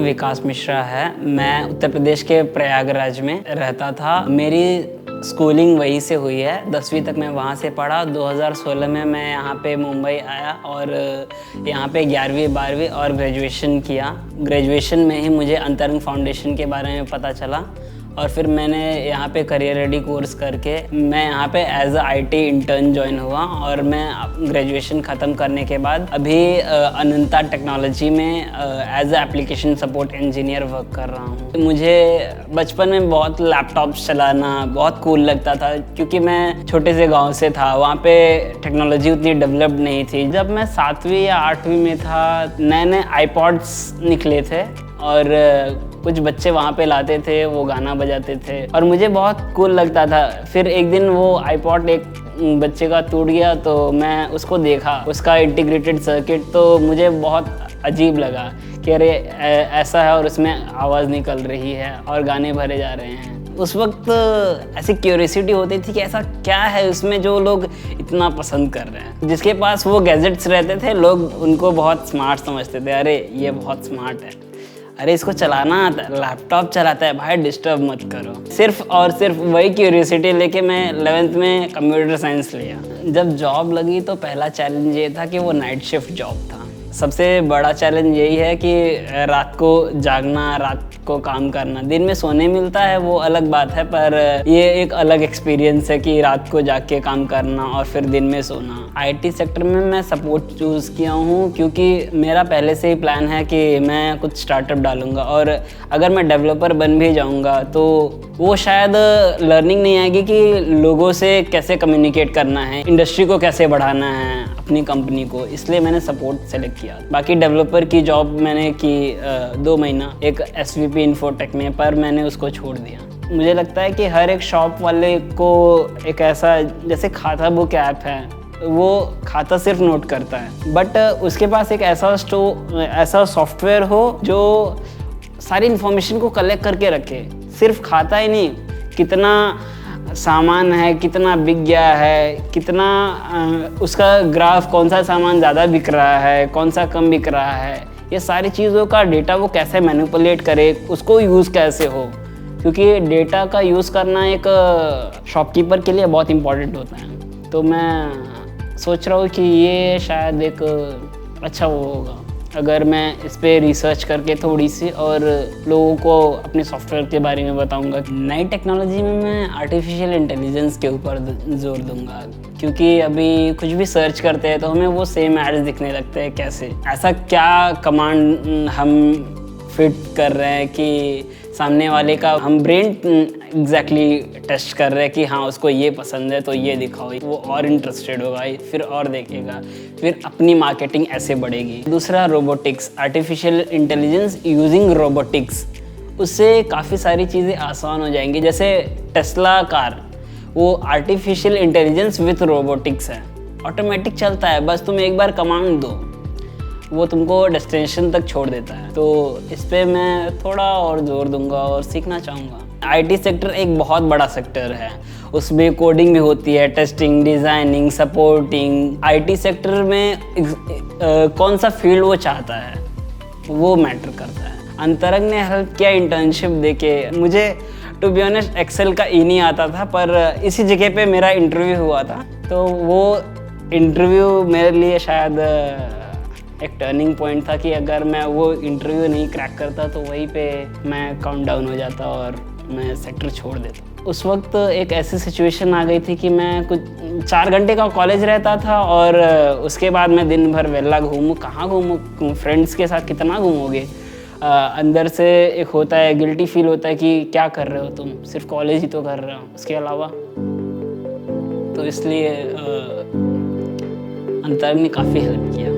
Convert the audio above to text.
विकास मिश्रा है। मैं उत्तर प्रदेश के प्रयागराज में रहता था। मेरी स्कूलिंग वहीं से हुई है, 10वीं तक मैं वहाँ से पढ़ा। 2016 में मैं यहाँ पे मुंबई आया और यहाँ पे 11वीं 12वीं और ग्रेजुएशन किया। ग्रेजुएशन में ही मुझे अंतरंग फाउंडेशन के बारे में पता चला और फिर मैंने यहाँ पे करियर रेडी कोर्स करके मैं यहाँ पे as a IT intern join हुआ और मैं ग्रेजुएशन ख़त्म करने के बाद अभी अनंता टेक्नोलॉजी में as a application support engineer work कर रहा हूँ। मुझे बचपन में बहुत लैपटॉप्स चलाना बहुत कूल लगता था क्योंकि मैं छोटे से गांव से था, वहाँ पे टेक्नोलॉजी उतनी डेवलप्ड नहीं थी। जब मैं 7वीं या 8वीं में था, नए नए iPods निकले थे और कुछ बच्चे वहाँ पे लाते थे, वो गाना बजाते थे और मुझे बहुत कूल लगता था। फिर एक दिन वो iPod एक बच्चे का टूट गया तो मैं उसको देखा, उसका इंटीग्रेटेड सर्किट, तो मुझे बहुत अजीब लगा कि अरे ऐसा है और उसमें आवाज़ निकल रही है और गाने भरे जा रहे हैं। उस वक्त ऐसी क्यूरियोसिटी होती थी कि ऐसा क्या है उसमें जो लोग इतना पसंद कर रहे हैं। जिसके पास वो गैजेट्स रहते थे, लोग उनको बहुत स्मार्ट समझते थे। अरे ये बहुत स्मार्ट है, अरे इसको चलाना आता है, लैपटॉप चलाता है, भाई डिस्टर्ब मत करो। सिर्फ और सिर्फ वही क्यूरियोसिटी लेके मैं 11th में कंप्यूटर साइंस लिया। जब जॉब लगी तो पहला चैलेंज ये था कि वो नाइट शिफ्ट जॉब था। सबसे बड़ा चैलेंज यही है कि रात को जागना, रात को काम करना। दिन में सोने मिलता है वो अलग बात है, पर ये एक अलग एक्सपीरियंस है कि रात को जाग के काम करना और फिर दिन में सोना। IT सेक्टर में मैं सपोर्ट चूज़ किया हूँ क्योंकि मेरा पहले से ही प्लान है कि मैं कुछ स्टार्टअप डालूँगा और अगर मैं डेवलपर बन भी जाऊँगा तो वो शायद लर्निंग नहीं आएगी कि लोगों से कैसे कम्युनिकेट करना है, इंडस्ट्री को कैसे बढ़ाना है, अपनी कंपनी को। इसलिए मैंने सपोर्ट सेलेक्ट किया। बाकी डेवलपर की जॉब मैंने की 2 महीना एक SVP इन्फोटेक में, पर मैंने उसको छोड़ दिया। मुझे लगता है कि हर एक शॉप वाले को एक ऐसा, जैसे खाता बुक ऐप है, वो खाता सिर्फ नोट करता है, बट उसके पास एक ऐसा सॉफ्टवेयर हो जो सारी इन्फॉर्मेशन को कलेक्ट करके रखे। सिर्फ खाता ही नहीं, कितना सामान है, कितना बिक गया है, कितना उसका ग्राफ, कौन सा सामान ज़्यादा बिक रहा है, कौन सा कम बिक रहा है, ये सारी चीज़ों का डेटा वो कैसे मैनिपुलेट करे, उसको यूज़ कैसे हो। क्योंकि डेटा का यूज़ करना एक शॉपकीपर के लिए बहुत इम्पॉर्टेंट होता है। तो मैं सोच रहा हूँ कि ये शायद एक अच्छा वो होगा अगर मैं इस पर रिसर्च करके थोड़ी सी और लोगों को अपने सॉफ्टवेयर के बारे में बताऊंगा। नई टेक्नोलॉजी में मैं आर्टिफिशियल इंटेलिजेंस के ऊपर जोर दूंगा क्योंकि अभी कुछ भी सर्च करते हैं तो हमें वो सेम एड्स दिखने लगते हैं। कैसे, ऐसा क्या कमांड हम फिट कर रहे हैं कि सामने वाले का हम ब्रेन एग्जैक्टली टेस्ट कर रहे हैं कि हाँ उसको ये पसंद है तो ये दिखाओ, वो और इंटरेस्टेड होगा, फिर और देखेगा, फिर अपनी मार्केटिंग ऐसे बढ़ेगी। दूसरा robotics, artificial intelligence using robotics, उससे काफ़ी सारी चीज़ें आसान हो जाएंगी। जैसे टेस्ला कार, वो आर्टिफिशियल इंटेलिजेंस विथ रोबोटिक्स है, ऑटोमेटिक चलता है, बस तुम एक बार कमांड दो वो तुमको डेस्टिनेशन तक छोड़ देता है। तो इस पे मैं थोड़ा और जोर दूंगा और सीखना चाहूँगा। IT सेक्टर एक बहुत बड़ा सेक्टर है, उसमें कोडिंग भी होती है, testing, designing, supporting. IT sector में कौन सा फील्ड वो चाहता है वो मैटर करता है। अंतरंग ने हेल्प किया इंटर्नशिप देके। मुझे टू बी ऑनेस्ट एक्सेल का नहीं आता था, पर इसी जगह पे मेरा इंटरव्यू हुआ था, तो वो इंटरव्यू मेरे लिए शायद एक टर्निंग पॉइंट था कि अगर मैं वो इंटरव्यू नहीं क्रैक करता तो वहीं पे मैं काउंट डाउन हो जाता और मैं सेक्टर छोड़ देता। उस वक्त एक ऐसी सिचुएशन आ गई थी कि मैं कुछ 4 घंटे का कॉलेज रहता था और उसके बाद मैं दिन भर वेला घूमूँ, कहाँ घूमूँ, फ्रेंड्स के साथ कितना घूमोगे। अंदर से एक होता है, गिल्टी फील होता है कि क्या कर रहे हो तुम, सिर्फ कॉलेज ही तो कर रहे हो उसके अलावा। तो इसलिए अंतरंग ने काफ़ी हेल्प किया।